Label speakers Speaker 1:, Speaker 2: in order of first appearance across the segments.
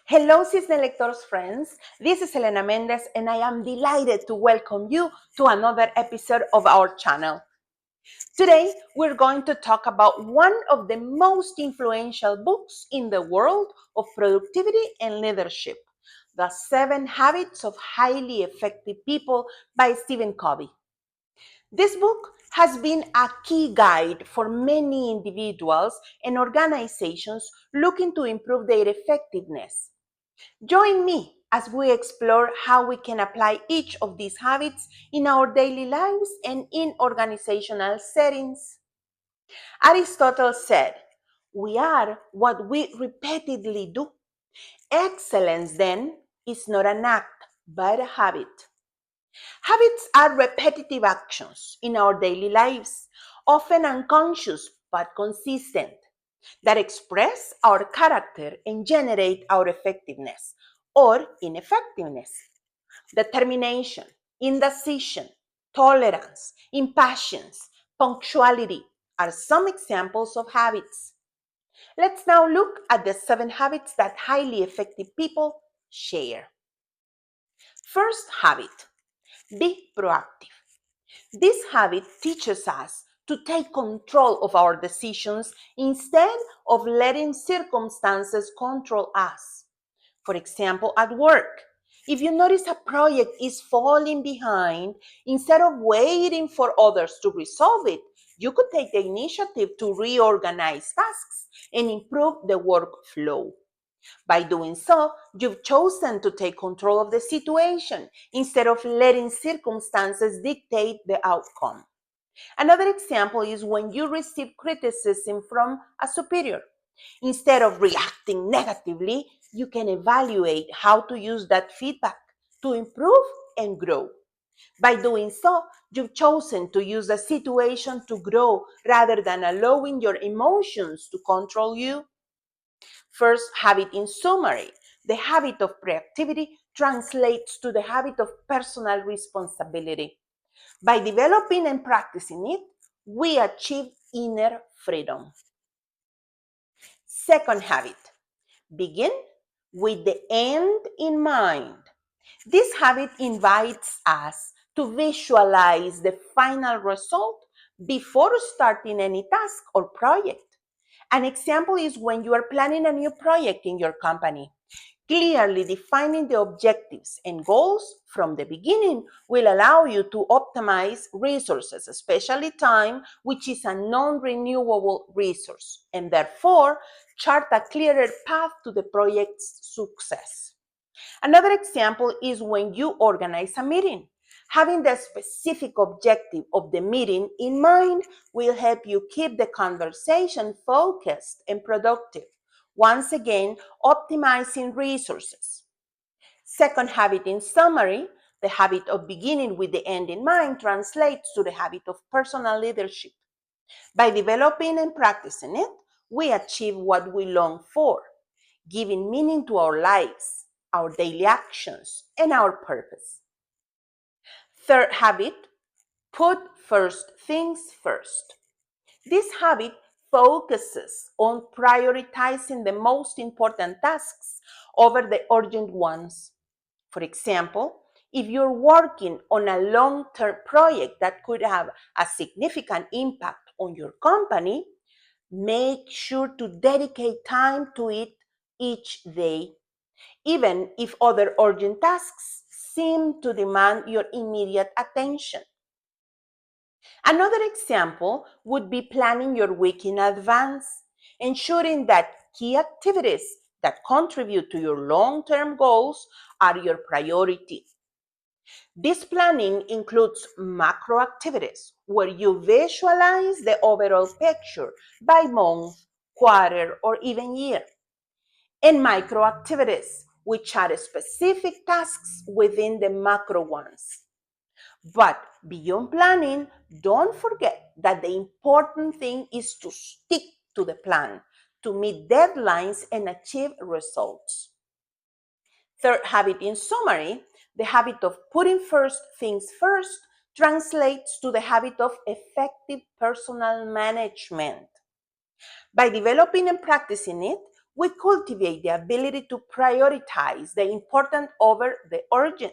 Speaker 1: Hello, Cisne Lector's friends. This is Elena Mendez, and I am delighted to welcome you to another episode of our channel. Today, we're going to talk about one of the most influential books in the world of productivity and leadership, The 7 Habits of Highly Effective People by Stephen Covey. This book has been a key guide for many individuals and organizations looking to improve their effectiveness. Join me as we explore how we can apply each of these habits in our daily lives and in organizational settings. Aristotle said, "We are what we repeatedly do." Excellence, then, is not an act, but a habit. Habits are repetitive actions in our daily lives, often unconscious but consistent, that express our character and generate our effectiveness or ineffectiveness. Determination, indecision, tolerance, impatience, punctuality are some examples of habits. Let's now look at the 7 habits that highly effective people share. First habit, be proactive. This habit teaches us to take control of our decisions instead of letting circumstances control us. For example, at work, if you notice a project is falling behind, instead of waiting for others to resolve it, you could take the initiative to reorganize tasks and improve the workflow. By doing so, you've chosen to take control of the situation instead of letting circumstances dictate the outcome. Another example is when you receive criticism from a superior. Instead of reacting negatively, you can evaluate how to use that feedback to improve and grow. By doing so, you've chosen to use the situation to grow rather than allowing your emotions to control you. First habit in summary, the habit of proactivity translates to the habit of personal responsibility. By developing and practicing it, we achieve inner freedom. Second habit, begin with the end in mind. This habit invites us to visualize the final result before starting any task or project. An example is when you are planning a new project in your company. Clearly defining the objectives and goals from the beginning will allow you to optimize resources, especially time, which is a non-renewable resource, and therefore chart a clearer path to the project's success. Another example is when you organize a meeting. Having the specific objective of the meeting in mind will help you keep the conversation focused and productive. Once again, optimizing resources. Second habit in summary, the habit of beginning with the end in mind translates to the habit of personal leadership. By developing and practicing it, we achieve what we long for, giving meaning to our lives, our daily actions, and our purpose. Third habit, put first things first. This habit focuses on prioritizing the most important tasks over the urgent ones. For example, if you're working on a long-term project that could have a significant impact on your company, make sure to dedicate time to it each day, even if other urgent tasks seem to demand your immediate attention. Another example would be planning your week in advance, ensuring that key activities that contribute to your long-term goals are your priority. This planning includes macro activities, where you visualize the overall picture by month, quarter, or even year, and micro activities, which are specific tasks within the macro ones. But beyond planning, don't forget that the important thing is to stick to the plan, to meet deadlines and achieve results. Third habit in summary, the habit of putting first things first translates to the habit of effective personal management. By developing and practicing it, we cultivate the ability to prioritize the important over the urgent,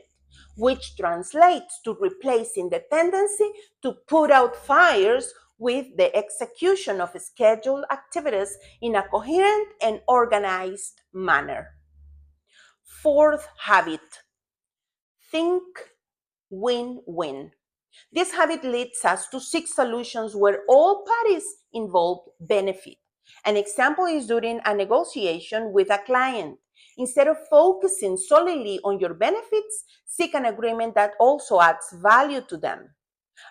Speaker 1: which translates to replacing the tendency to put out fires with the execution of scheduled activities in a coherent and organized manner. Fourth habit, think win-win. This habit leads us to seek solutions where all parties involved benefit. An example is during a negotiation with a client. Instead of focusing solely on your benefits, seek an agreement that also adds value to them.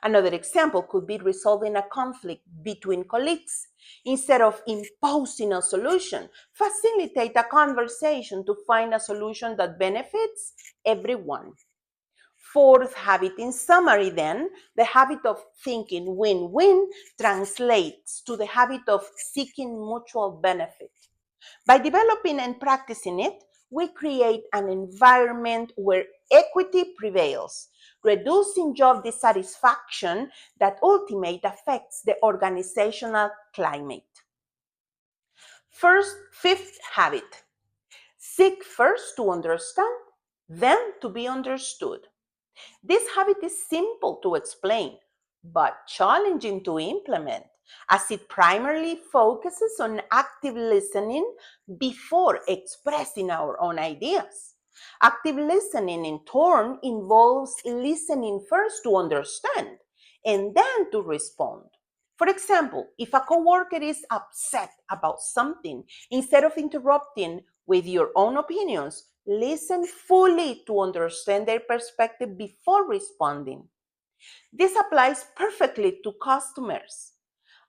Speaker 1: Another example could be resolving a conflict between colleagues. Instead of imposing a solution, facilitate a conversation to find a solution that benefits everyone. Fourth habit, in summary, then, the habit of thinking win-win translates to the habit of seeking mutual benefit. By developing and practicing it, we create an environment where equity prevails, reducing job dissatisfaction that ultimately affects the organizational climate. Fifth habit, seek first to understand, then to be understood. This habit is simple to explain, but challenging to implement, as it primarily focuses on active listening before expressing our own ideas. Active listening, in turn, involves listening first to understand and then to respond. For example, if a coworker is upset about something, instead of interrupting with your own opinions, listen fully to understand their perspective before responding. This applies perfectly to customers.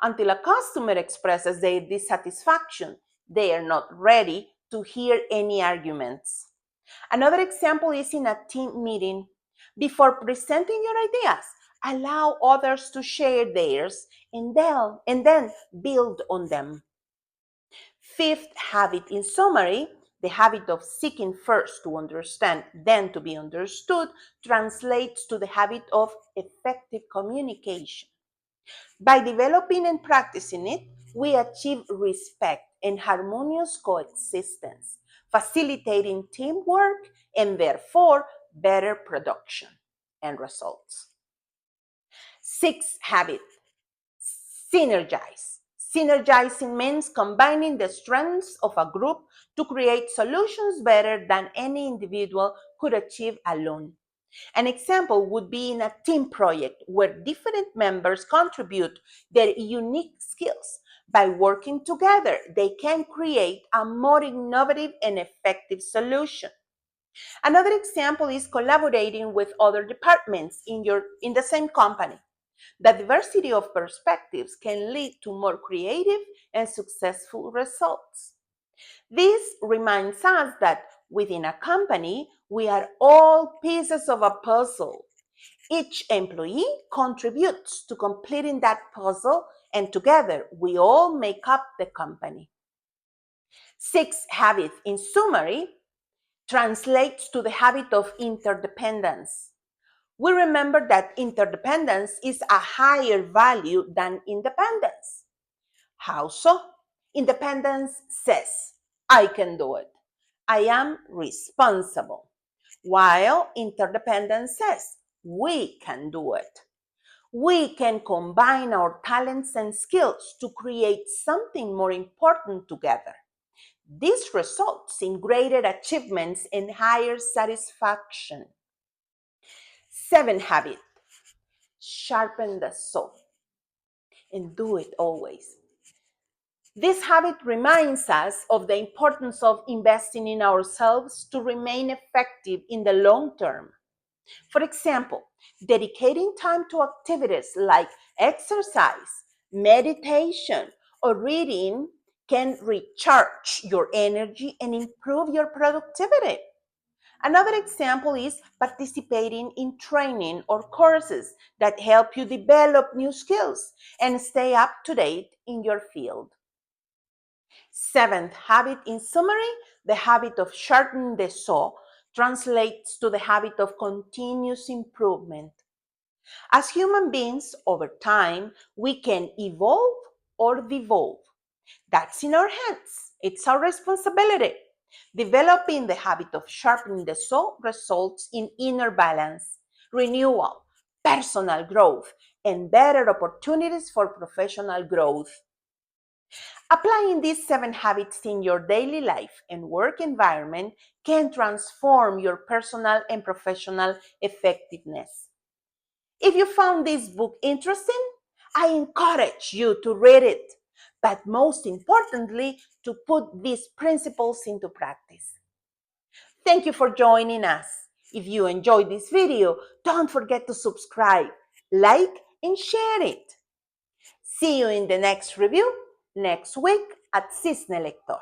Speaker 1: Until a customer expresses their dissatisfaction, they are not ready to hear any arguments. Another example is in a team meeting. Before presenting your ideas, allow others to share theirs and then build on them. Fifth habit, in summary, the habit of seeking first to understand, then to be understood, translates to the habit of effective communication. By developing and practicing it, we achieve respect and harmonious coexistence, facilitating teamwork and therefore better production and results. Sixth habit, synergize. Synergizing means combining the strengths of a group to create solutions better than any individual could achieve alone. An example would be in a team project where different members contribute their unique skills. By working together, they can create a more innovative and effective solution. Another example is collaborating with other departments in the same company. The diversity of perspectives can lead to more creative and successful results. This reminds us that within a company, we are all pieces of a puzzle. Each employee contributes to completing that puzzle, and together we all make up the company. Sixth habit, in summary, translates to the habit of interdependence. We remember that interdependence is a higher value than independence. How so? Independence says, I can do it. I am responsible. While interdependence says, we can do it. We can combine our talents and skills to create something more important together. This results in greater achievements and higher satisfaction. Seventh habit, sharpen the saw and do it always. This habit reminds us of the importance of investing in ourselves to remain effective in the long term. For example, dedicating time to activities like exercise, meditation, or reading can recharge your energy and improve your productivity. Another example is participating in training or courses that help you develop new skills and stay up to date in your field. Seventh habit, in summary, the habit of sharpening the saw translates to the habit of continuous improvement. As human beings, over time, we can evolve or devolve. That's in our hands. It's our responsibility. Developing the habit of sharpening the saw results in inner balance, renewal, personal growth, and better opportunities for professional growth. Applying these 7 habits in your daily life and work environment can transform your personal and professional effectiveness. If you found this book interesting, I encourage you to read it, but most importantly, to put these principles into practice. Thank you for joining us. If you enjoyed this video, don't forget to subscribe, like, and share it. See you in the next review next week at Cisne Lector.